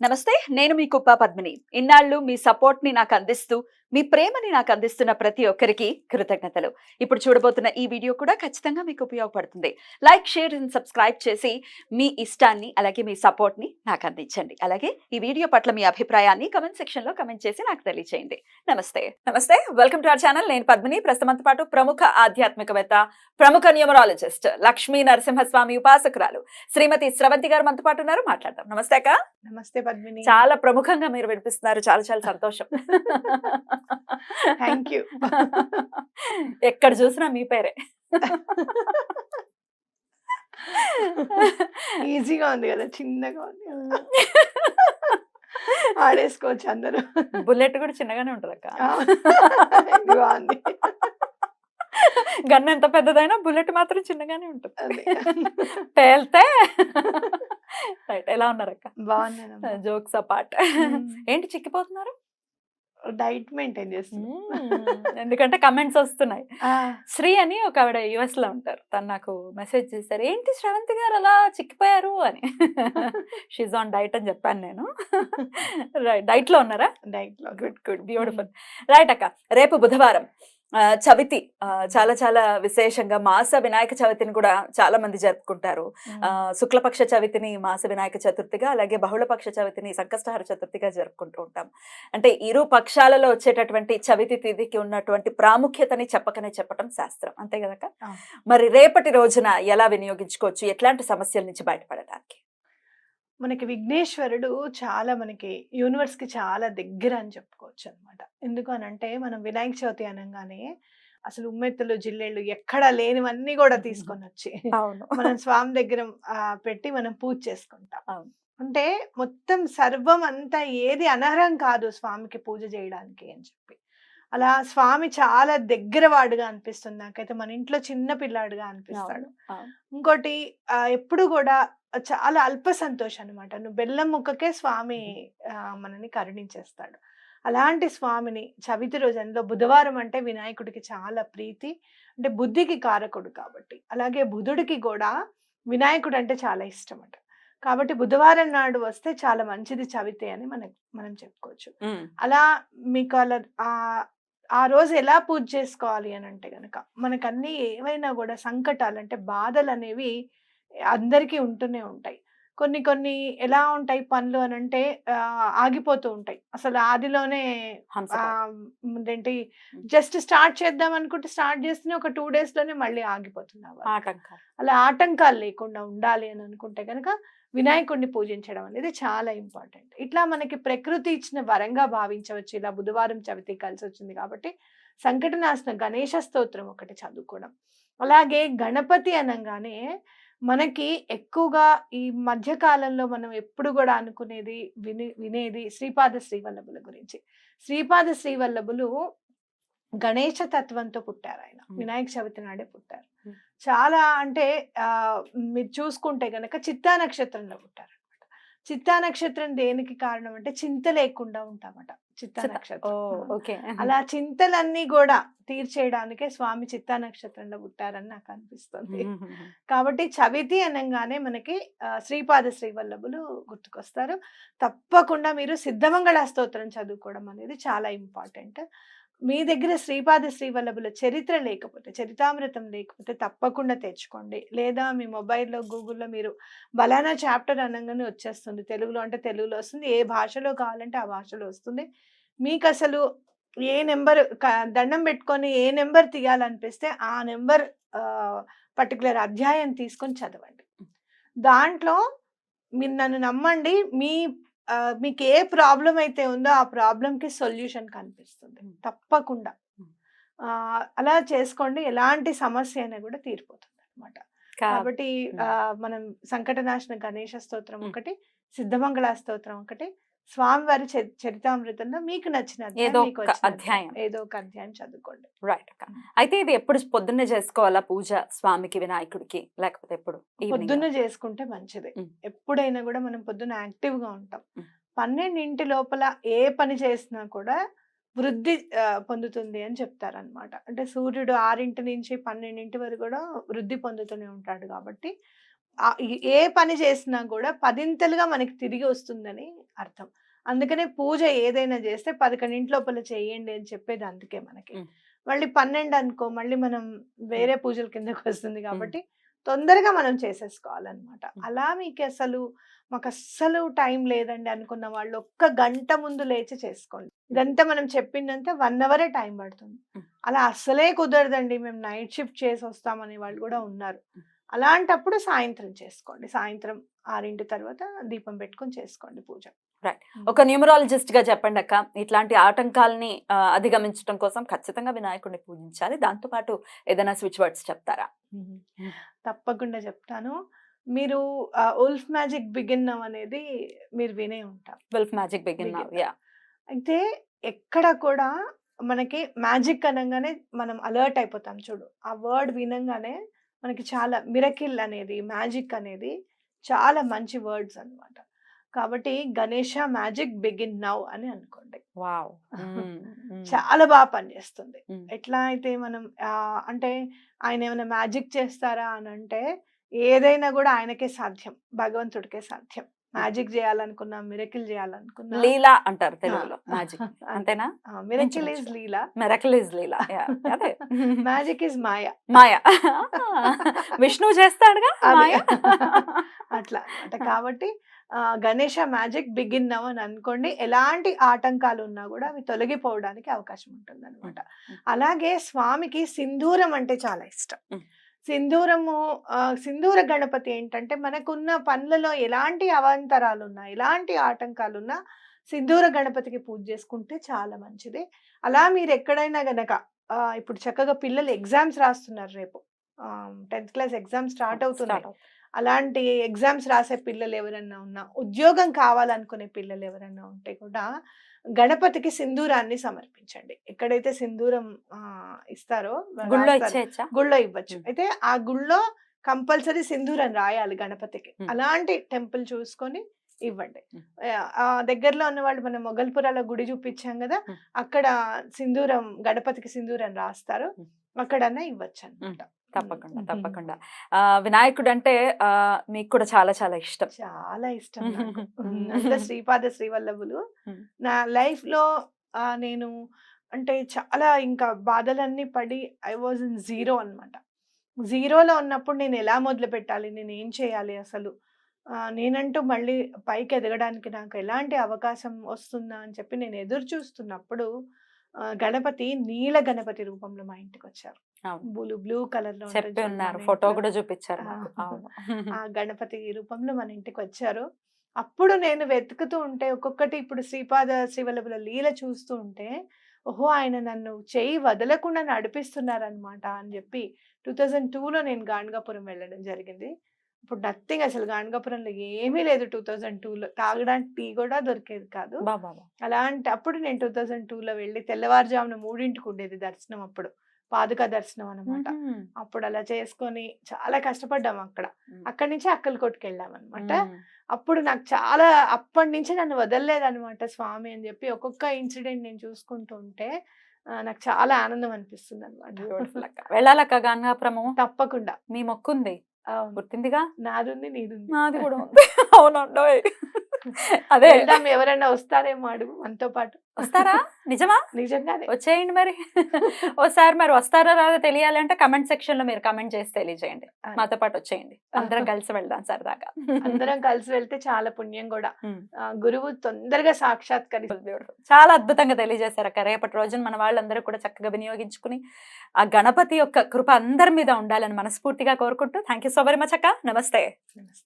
నమస్తే. నేను మీ కుప్ప పద్మిని. ఇన్నాళ్ళు మీ సపోర్ట్‌ని నాకందిస్తూ, మీ ప్రేమని నాకందిస్తున్న ప్రతి ఒక్కరికి కృతజ్ఞతలు. ఇప్పుడు చూడబోతున్న ఈ వీడియో కూడా ఖచ్చితంగా మీకు ఉపయోగపడుతుంది. లైక్, షేర్ అండ్ సబ్స్క్రైబ్ చేసి మీ ఇష్టాన్ని అలాగే మీ సపోర్ట్‌ని నాకందించండి. అలాగే ఈ వీడియో పట్ల మీ అభిప్రాయాన్ని కామెంట్ సెక్షన్‌లో కామెంట్ చేసి నాకు తెలియజేయండి. నమస్తే. నమస్తే. Welcome to our channel. నేను పద్మిని. ప్రస్తుతంతో పాటు ప్రముఖ ఆధ్యాత్మికవేత్త, ప్రముఖ న్యూమరాలజిస్ట్, లక్ష్మీ నరసింహస్వామి ఉపాసకురాలు శ్రీమతి స్రవంతి గారు మనతో పాటు ఉన్నారు. మాట్లాడదాం. నమస్తే అక్క. నమస్తే పద్మిని. చాలా ప్రముఖంగా మీరు వినిపిస్తున్నారు. చాలా చాలా సంతోషం. Thank you. ఎక్కడ చూసినా మీ పేరే. ఈజీగా ఉంది కదా, చిన్నగా ఉంది కదా. ఆడేసుకోవచ్చు అందరూ. బుల్లెట్ కూడా చిన్నగానే ఉంటది అక్క. ఇది బాగుంది. గన్ ఎంత పెద్దదైనా బుల్లెట్ మాత్రం చిన్నగానే ఉంటుంది. అదే. పేల్తే రైట్. ఎలా ఉన్నారు అక్క? బాగున్నాను. Jokes apart. ఏంటి చిక్కిపోతున్నారు? డైట్ మెయింటైన్ చేస్తున్నా. ఎందుకంటే కమెంట్స్ వస్తున్నాయి. ఆ, శ్రీ అని ఒక ఆవిడ యుఎస్ లో ఉంటారు. తను నాకు మెసేజ్ చేశారు, ఏంటి శ్రవంతి గారు అలా చిక్కిపోయారు అని. షీజ్ ఆన్ డైట్ అని చెప్పాను నేను. రైట్. డైట్ లో ఉన్నారా? డైట్ లో. Good good, beautiful. రైట్ అక్క. రేపు బుధవారం చవితి. చాలా చాలా విశేషంగా మాస వినాయక చవితిని కూడా చాలా మంది జరుపుకుంటారు. శుక్లపక్ష చవితిని మాస వినాయక చతుర్థిగా, అలాగే బహుళపక్ష చవితిని సంకష్టహర చతుర్థిగా జరుపుకుంటూ ఉంటాం. అంటే ఇరు పక్షాలలో వచ్చేటటువంటి చవితి తిథికి ఉన్నటువంటి ప్రాముఖ్యతని చెప్పకనే చెప్పటం శాస్త్రం, అంతే కదక్క? మరి రేపటి రోజున ఎలా వినియోగించుకోవచ్చు, ఎట్లాంటి సమస్యల నుంచి బయటపడటానికి? మనకి విఘ్నేశ్వరుడు చాలా మనకి యూనివర్స్ కి చాలా దగ్గర అని చెప్పుకోవచ్చు అనమాట. ఎందుకు అని అంటే మనం వినాయక చవితి అనగానే అసలు ఉమ్మెత్తులు జిల్లేళ్ళు ఎక్కడా లేనివన్నీ కూడా తీసుకొని వచ్చి అవును. మనం స్వామి దగ్గర పెట్టి మనం పూజ చేసుకుంటాం. అవును. అంటే మొత్తం సర్వం అంతా ఏది అనర్హం కాదు స్వామికి పూజ చేయడానికి అని చెప్పి. అలా స్వామి చాలా దగ్గర వాడుగా అనిపిస్తుంది నాకైతే. మన ఇంట్లో చిన్న పిల్లాడుగా అనిపిస్తాడు. ఇంకోటి ఎప్పుడు కూడా చాలా అల్ప సంతోషం అనమాట. నువ్వు బెల్లం ముక్కకే స్వామి మనని కరుణించేస్తాడు. అలాంటి స్వామిని చవితి రోజు, అందులో బుధవారం అంటే వినాయకుడికి చాలా ప్రీతి, అంటే బుద్ధికి కారకుడు కాబట్టి. అలాగే బుధుడికి కూడా వినాయకుడు అంటే చాలా ఇష్టం అట. కాబట్టి బుధవారం నాడు వస్తే చాలా మంచిది చవితి అని మనం చెప్పుకోవచ్చు. అలా మీకు అలా ఆ రోజు ఎలా పూజ చేసుకోవాలి అని అంటే గనక, మనకన్నీ ఏవైనా కూడా సంకటాలు అంటే బాధలు అనేవి అందరికీ ఉంటూనే ఉంటాయి. కొన్ని కొన్ని ఎలా ఉంటాయి పనులు అని అంటే ఆగిపోతూ ఉంటాయి. అసలు ఆదిలోనే ఏంటి, జస్ట్ స్టార్ట్ చేద్దాం అనుకుంటే స్టార్ట్ చేస్తూనే ఒక 2 days లోనే మళ్ళీ ఆగిపోతుంది. అలా ఆటంకాలు లేకుండా ఉండాలి అని అనుకుంటే కనుక వినాయకుడిని పూజించడం అనేది చాలా ఇంపార్టెంట్. ఇట్లా మనకి ప్రకృతి ఇచ్చిన వరంగా భావించవచ్చు. ఇలా బుధవారం చవితి కలిసి వచ్చింది కాబట్టి సంకటనాశన గణేశ స్తోత్రం ఒకటి చదువుకోవడం. అలాగే గణపతి అనగానే మనకి ఎక్కువగా ఈ మధ్య కాలంలో మనం ఎప్పుడు కూడా అనుకునేది వినేది శ్రీపాద శ్రీవల్లభుల గురించి. శ్రీపాద శ్రీవల్లభులు గణేశ తత్వంతో పుట్టారు. ఆయన వినాయక చవితి నాడే పుట్టారు. చాలా అంటే మీరు చూసుకుంటే గనక చిత్తా నక్షత్రంలో పుట్టారు అనమాట. చిత్తా నక్షత్రం దేనికి కారణం అంటే చింత లేకుండా ఉంటామట చిత్తా నక్షత్రం. అలా చింతలన్నీ కూడా తీర్చేయడానికే స్వామి చిత్తా నక్షత్రంలో పుట్టారని నాకు అనిపిస్తుంది. కాబట్టి చవితి అనగానే మనకి శ్రీపాద శ్రీవల్లభులు గుర్తుకొస్తారు. తప్పకుండా మీరు సిద్ధమంగళ స్తోత్రం చదువుకోవడం అనేది చాలా ఇంపార్టెంట్. మీ దగ్గర శ్రీపాద శ్రీవల్లభుల చరిత్ర లేకపోతే, చరితామృతం లేకపోతే తప్పకుండా తెచ్చుకోండి. లేదా మీ మొబైల్లో గూగుల్లో మీరు బలానా చాప్టర్ అనగానే వచ్చేస్తుంది. తెలుగులో అంటే తెలుగులో వస్తుంది, ఏ భాషలో కావాలంటే ఆ భాషలో వస్తుంది. మీకు అసలు ఏ నెంబర్ దండం పెట్టుకొని ఏ నెంబర్ తీయాలనిపిస్తే ఆ నెంబర్ పర్టికులర్ అధ్యాయం తీసుకొని చదవండి. దాంట్లో మీరు నన్ను నమ్మండి, మీకు ఏ ప్రాబ్లం అయితే ఉందో ఆ ప్రాబ్లంకి సొల్యూషన్ కనిపిస్తుంది తప్పకుండా. అలా చేసుకోండి, ఎలాంటి సమస్య అయినా కూడా తీరిపోతుంది అనమాట. కాబట్టి మనం సంకటనాశన గణేశ స్తోత్రం ఒకటి, సిద్ధమంగళ స్తోత్రం ఒకటి, స్వామివారి చరితామృతంలో మీకు నచ్చిన ఏదో ఒక అధ్యాయం చదువుకోండి. రైట్ అక్క. అయితే ఇది ఎప్పుడు పొద్దున్నే చేసుకోవాలా పూజ స్వామికి వినాయకుడికి, లేకపోతే ఎప్పుడు? పొద్దున్న చేసుకుంటే మంచిది. ఎప్పుడైనా కూడా మనం పొద్దున్న యాక్టివ్ గా ఉంటాం. 12 లోపల ఏ పని చేసినా కూడా వృద్ధి పొందుతుంది అని చెప్తారనమాట. అంటే సూర్యుడు 6 నుంచి 12 వరకు కూడా వృద్ధి పొందుతూనే ఉంటాడు. కాబట్టి ఏ పని చేసినా కూడా పదింతలుగా మనకి తిరిగి వస్తుందని అర్థం. అందుకనే పూజ ఏదైనా చేస్తే 11 లోపల చేయండి అని చెప్పేది అందుకే మనకి. హ్మ్. మళ్ళీ 12 అనుకో మళ్ళీ మనం వేరే పూజల కిందకొస్తుంది హ్మ్. కాబట్టి తొందరగా మనం చేసేసుకోవాలనమాట. హ్మ్. అలా మాకస్సలు టైం లేదండి అనుకున్న వాళ్ళు ఒక్క గంట ముందు లేచి చేసుకోండి. ఇదంతా మనం చెప్పిందంతా 1 అవరే టైం పడుతుంది. హ్మ్. అలా అస్సలే కుదరదండి మేము నైట్ షిఫ్ట్ చేసొస్తామనే వాళ్ళు కూడా ఉన్నారు. హ్మ్. అలాంటప్పుడు సాయంత్రం చేసుకోండి. సాయంత్రం 6 తర్వాత దీపం పెట్టుకొని చేసుకోండి పూజ. రైట్. హ్మ్. ఒక న్యూమరాలజిస్ట్ గా చెప్పండి అక్క. ఇట్లాంటి ఆటంకాల్ని అధిగమించడం కోసం ఖచ్చితంగా వినాయకుడిని పూజించాలి. దాంతో పాటు ఏదైనా స్విచ్ వర్డ్స్ చెప్తారా? హ్మ్. తప్పకుండా చెప్తాను. మీరు 'ఉల్ఫ్ మ్యాజిక్ బిగిన్ నౌ' అనేది మీరు వినే ఉంటారు. Wolf magic begin now. Begin now. Yeah! అయితే ఎక్కడ కూడా మనకి మ్యాజిక్ అనంగానే మనం అలర్ట్ అయిపోతాం చూడు. ఆ వర్డ్ వినంగానే మనకి చాలా మిరకిల్ అనేది, మ్యాజిక్ అనేది చాలా మంచి వర్డ్స్ అన్నమాట. కాబట్టి గణేష మ్యాజిక్ బిగిన్ నౌ అని అనుకోండి. వావ్! హ్మ్. హ్మ్. చాలా బా పనిచేస్తుంది. హ్మ్. ఎట్లా అయితే మనం అంటే ఆయనేమైనా మ్యాజిక్ చేస్తారా అనంటే ఏదైనా గూడా ఆయనకే సాధ్యం. భగవంతుడికే సాధ్యం. హ్మ్. మ్యాజిక్ జేయాలనుకున్నా, మిరకిల్ జేయాలనుకున్నా లీలా అంటారు ఆ! తెలుగులో మ్యాజిక్. అంతే. అంతేనా? మిరకిల్ ఈజ్ ఇంచుమించు. లీలా. మిరకిల్ ఈజ్ లీలా. యాహ్! అదే. మ్యాజిక్ ఈజ్ మాయ. మాయ. విష్ణువు చేస్తాడుగా అది. మాయ. అట్లా అన్నమాట. కాబట్టి గణేష మ్యాజిక్ బిగిన్ నౌ అని అనుకోండి. ఎలాంటి ఆటంకాలున్నా గూడా అవి తొలగిపోవడానికి అవకాశం హ్మ్. ఉంటుందన్నమాట. హ్మ్. అలాగే స్వామికి సింధూరం అంటే చాలా ఇష్టం. హ్మ్. సింధూరము సింధూర గణపతి ఏంటంటే మనకున్న పనులలో ఎలాంటి అవాంతరాలున్నా, ఎలాంటి ఆటంకాలున్నా సింధూర గణపతికి పూజ చేసుకుంటే చాలా మంచిది. అలా మీరెక్కడైనా గనక ఇప్పుడు చక్కగా పిల్లలు ఎగ్జామ్స్ రాస్తున్నారు రేపు. 10థ్ క్లాస్ ఎగ్జామ్స్ స్టార్ట్ స్టార్ట్ అవుతున్నాయి. అవుతుంది. అలాంటి ఎగ్జామ్స్ రాసే పిల్లలు ఎవరన్నా ఉన్నా, ఉద్యోగం కావాలనుకునే పిల్లలు ఎవరన్నా ఉంటే కూడా గణపతికి సింధూరాన్ని సమర్పించండి. ఎక్కడైతే సింధూరం ఇస్తారో గుళ్ళో రాస్తారు. ఇచ్చేయచ్చా? గుళ్ళో ఇవ్వచ్చు. హ్మ్. అయితే ఆ గుళ్ళో కంపల్సరీ సింధూరం రాయాలి గణపతికి. హ్మ్. అలాంటి టెంపుల్ చూసుకొని ఇవ్వండి. హ్మ్. దగ్గరలో ఉన్నవాళ్ళు మనం మొగల్పురాలో గుడి చూపించాం గదా! హ్మ్. అక్కడ సింధూరం గణపతికి సింధూరం రాస్తారు. హ్మ్. అక్కడన్నా హ్మ్. ఇవ్వచ్చనమాట. తప్పకుండా. హ్మ్. తప్పకుండా. వినాయకుడంటే మీకు కూడా చాలా చాలా ఇష్టం. చాలా ఇష్టం నాకు. అందరు హ్మ్. శ్రీపాద శ్రీవల్లభులు. హ్మ్. నా లైఫ్‌లో నేను అంటే చాలా ఇంకా బాధలన్నీ పడి ఐ వాస్ ఇన్ జీరో అన్నమాట. జీరోలో ఉన్నప్పుడు నేనెలా మొదలుపెట్టాలి? నేనేం చేయాలి అసలు? నేనంటూ మళ్ళీ పైకి ఎదగడానికి నాకు ఎలాంటి అవకాశం వస్తుందా అని చెప్పి నేను ఎదురు చూస్తున్నప్పుడు గణపతి నీల గణపతి రూపంలో మా ఇంటికొచ్చారు. అవును. బ్లూ కలర్‌లో ఉంటది చెప్పి చూడు ఉన్నారు. మన ఫోటో ఇంట్లో. కూడా చూపిచ్చారు ఆ! మాకు. అవును. ఆ గణపతి రూపంలో మన ఇంటికొచ్చారు. అప్పుడు నేను వెతుకుతూ ఉంటే ఒక్కొక్కటి ఇప్పుడు శ్రీపాద శ్రీవల్లభుల లీల చూస్తూ ఉంటే, ఓహో! ఆయన నన్ను చెయ్యి వదలకుండా నడిపిస్తున్నారనమాట అని జెప్పి 2002లో నేను గాణగాపురం వెళ్ళడం జరిగింది. ఇప్పుడు నథింగ్ అసలు గాణగాపురంలో ఏమీ లేదు 2002లో. తాగడానికి టీ గూడా దొరికేది కాదు. అబ్బబ్బబ్బా! అలాంటప్పుడు నేను 2002లో వెళ్ళి తెల్లవారుజామున 3కి ఉండేది దర్శనం అప్పుడు. పాదుకా దర్శనం అనమాట. హుహు. అప్పుడు అలా చేసుకొని చాలా కష్టపడ్డాం అక్కడ. హ్మ్. అక్కడి నుంచి అక్కలకోటకెళ్ళామనమాట. హ్మ్. అప్పుడు నాకు చాలా అప్పటినుంచి నన్ను వదలలేదనమాట స్వామి అని జెప్పి ఒక్కొక్క ఇన్సిడెంట్ నేను చూసుకుంటూ ఉంటే నాకు చాలా ఆనందం అనిపిస్తుందనమాట. బ్యూటిఫుల్ అక్క. వెళ్ళాలక్క గంగాపురము. తప్పకుండా. మీ మొక్కుంది. అవును. గుర్తుందిగా? నాదుంది, నీదుంది. నాది కూడా ఉంది. అవునండోయ్! అదే. వెళ్దాం ఎవరైనా వస్తారేమో అడుగు మనతో పాటు. వస్తారా? నిజమా? నిజంగానే. వచ్చేయండి మరి. ఓసారి మరి వస్తారో రాదో తెలియాలంటే కామెంట్ సెక్షన్‌లో మీరు కామెంట్ చేసి తెలియజేయండి. అదే. మాతో పాటు వచ్చేయండి. అందరం కలిసి వెళ్దాం సరదాగా. అందరం కలిసి వెళ్తే చాలా పుణ్యం గూడా. హ్మ్. గురువు తొందరగా సాక్షాత్కరిస్తారు. బ్యూటిఫుల్. చాలా అద్భుతంగా తెలియజేశారక్క. రేపటి రోజున మన వాళ్ళందరూ కూడా చక్కగా వినియోగించుకుని, ఆ గణపతి యొక్క కృప అందరి మీద ఉండాలని మనస్ఫూర్తిగా కోరుకుంటూ thank you so very much అక్క. నమస్తే. నమస్తే.